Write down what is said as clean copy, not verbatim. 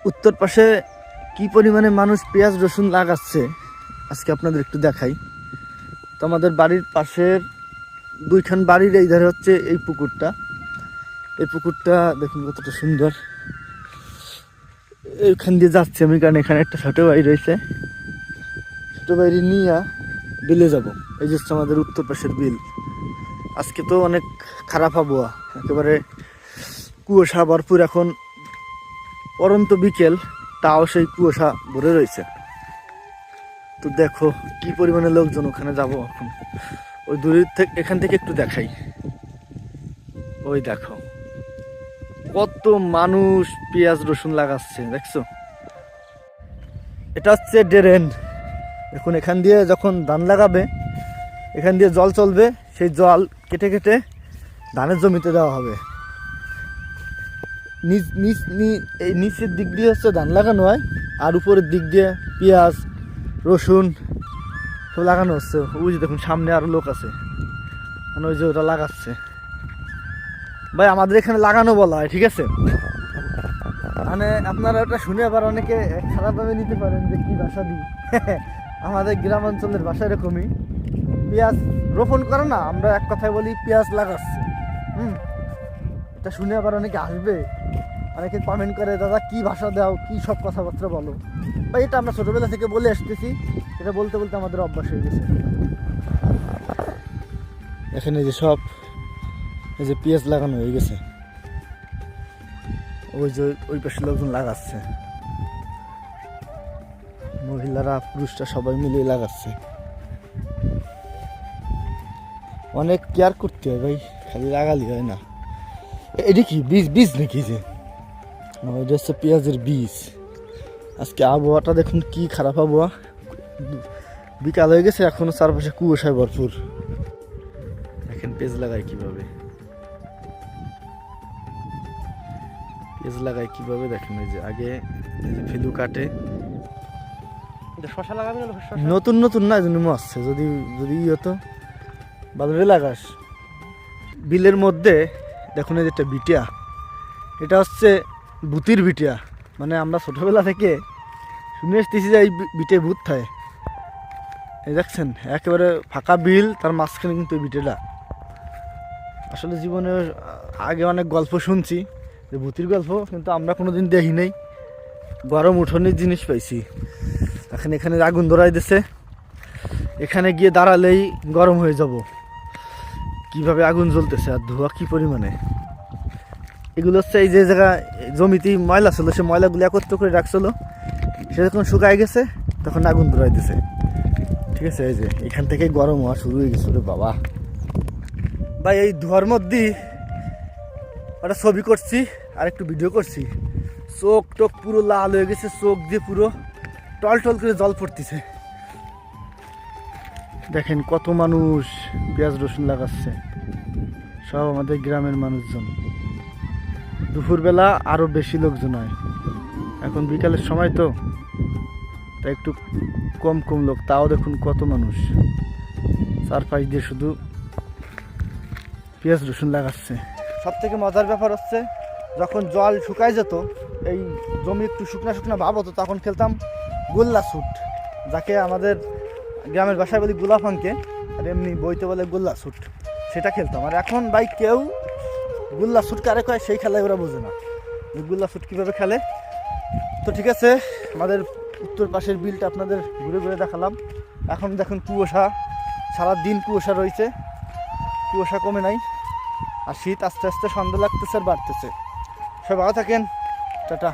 উত্তর পাশে কি পরিমাণে মানুষ পেঁয়াজ রসুন লাগাচ্ছে আজকে আপনাদের একটু দেখাই। তো আমাদের বাড়ির পাশের দুইখান বাড়ির এই ধারে হচ্ছে এই পুকুরটা। এই পুকুরটা দেখুন কতটা সুন্দর। এইখান দিয়ে যাচ্ছি আমি, কারণ এখানে একটা ছোটো বাড়ি রয়েছে। ছোটো বাড়ি নিয়ে বিলে যাব। এই যে আমাদের উত্তর পাশের বিল। আজকে তো অনেক খারাপ আবহাওয়া, একেবারে কুয়াশা ভরপুর। এখন পরন্ত বিকেল, তাও সেই কুয়াশা ভরে রয়েছে। তো দেখো কি পরিমাণে লোকজন। ওখানে যাব এখন। ওই দূরের থেকে, এখান থেকে একটু দেখাই। ওই দেখো কত মানুষ পেঁয়াজ রসুন লাগাচ্ছে, দেখছো? এটা হচ্ছে ড্রেন। এখন এখান দিয়ে যখন ধান লাগাবে, এখান দিয়ে জল চলবে। সেই জল কেটে কেটে ধানের জমিতে দেওয়া হবে। এই নিচের দিক দিয়ে হচ্ছে ধান লাগানো হয়, আর উপরের দিক দিয়ে পেঁয়াজ রসুন সব লাগানো হচ্ছে। ওই যে দেখুন সামনে আরো লোক আছে, মানে ওই যে ওটা লাগাচ্ছে। ভাই আমাদের এখানে লাগানো বলা হয়, ঠিক আছে? মানে আপনারা ওটা শুনে আবার অনেকে খারাপভাবে নিতে পারেন যে কি ভাষা দিই। আমাদের গ্রাম অঞ্চলের ভাষা এরকমই। পেঁয়াজ রোপণ করে না, আমরা এক কথায় বলি পেঁয়াজ লাগাচ্ছে। এটা শুনে আবার অনেকে আসবে, অনেকে কমেন্ট করে দাদা কি ভাষা দাও, কি সব কথাবার্তা বলো। ভাই এটা আমরা ছোটবেলা থেকে বলে আসতেছি, এটা বলতে বলতে আমাদের অভ্যাস হয়ে গেছে। এখানে যে সব এই যে পেঁয়াজ লাগানো হয়ে গেছে, ওই যে ওই পাশে লোকজন লাগাচ্ছে, মহিলারা পুরুষরা সবাই মিলে লাগাচ্ছে। অনেক কেয়ার করতে হয় ভাই, খালি লাগালি হয় না। এটা কি বীজ বীজ নাকি? যে ওইটা হচ্ছে পেঁয়াজের বীজ। আজকে আবহাওয়াটা দেখুন কি খারাপ আবহাওয়া। বিকাল হয়ে গেছে, এখনো চারপাশে কুয়াশায় ভরপুর। দেখেন পেঁয়াজ লাগায় কিভাবে, পেঁয়াজ লাগায় কিভাবে দেখেন। এই যে আগে ফেলু কাটে, শশা লাগাবি না? নতুন নতুন না, জন্য আসছে। যদি যদি হতো বাজারে লাগাস। বিলের মধ্যে দেখুন এই যে একটা বিটিয়া, এটা হচ্ছে ভূতির বিটিয়া। মানে আমরা ছোটবেলা থেকে শুনে এসতেছি যে এই বিটে ভূত থাকে। এই দেখছেন একেবারে ফাঁকা বিল, তার মাঝখানে কিন্তু এই বিটেটা। আসলে জীবনে আগে অনেক গল্প শুনছি যে ভূতির গল্প, কিন্তু আমরা কোনোদিন দেখি নাই। গরম উঠোনের জিনিস পাইছি। এখন এখানে আগুন ধরাই দিছে, এখানে গিয়ে দাঁড়ালেই গরম হয়ে যাব। কিভাবে আগুন জ্বলতেছে আর ধোঁয়া কি পরিমাণে। এগুলো হচ্ছে এই যে জায়গা জমিতে ময়লা ছিল, সে ময়লাগুলো একত্র করে রাখছিল। সে যখন শুকায় গেছে তখন আগুন ধরাই দিছে, ঠিক আছে? এই যে এখান থেকে গরম হওয়া শুরু হয়ে গেছে। বাবা ভাই এই ধোঁয়ার মধ্যে একটা ছবি করছি আর একটু ভিডিও করছি। চোখ টোক পুরো লাল হয়ে গেছে, চোখ দিয়ে পুরো টল টল করে জল পড়তেছে। দেখেন কত মানুষ পেঁয়াজ রসুন লাগাচ্ছে, সব আমাদের গ্রামের মানুষজন। দুপুরবেলা আরো বেশি লোকজন হয়, এখন বিকালের সময় তো, তাই একটু কম কম লোক। তাও দেখুন কত মানুষ চারপাশ দিয়ে শুধু পেঁয়াজ রসুন লাগাচ্ছে। সব থেকে মজার ব্যাপার হচ্ছে যখন জল শুকায় যেত, এই জমি একটু শুকনা শুকনা ভাব হতো, তখন খেলতাম গোল্লা ছুট, যাকে আমাদের গ্রামের ভাষায় বলি গোলাফাঙ্কে, আর এমনি বইতে বলে গোল্লা ছুট। সেটা খেলতাম। আর এখন ভাই কেউ গোল্লা ছুট কারে কয় সেই খেলায় ওরা বোঝে না যে গোল্লা ছুট কীভাবে খেলে। তো ঠিক আছে, আমাদের উত্তর পাশের বিলটা আপনাদের ঘুরে ঘুরে দেখালাম। এখন দেখুন কুয়াশা, সারাদিন কুয়াশা রয়েছে, কুয়াশা কমে নাই। আর শীত আস্তে আস্তে সন্ধ্যা লাগতেছে আর বাড়তেছে। সবাই ভালো থাকেন, টাটা।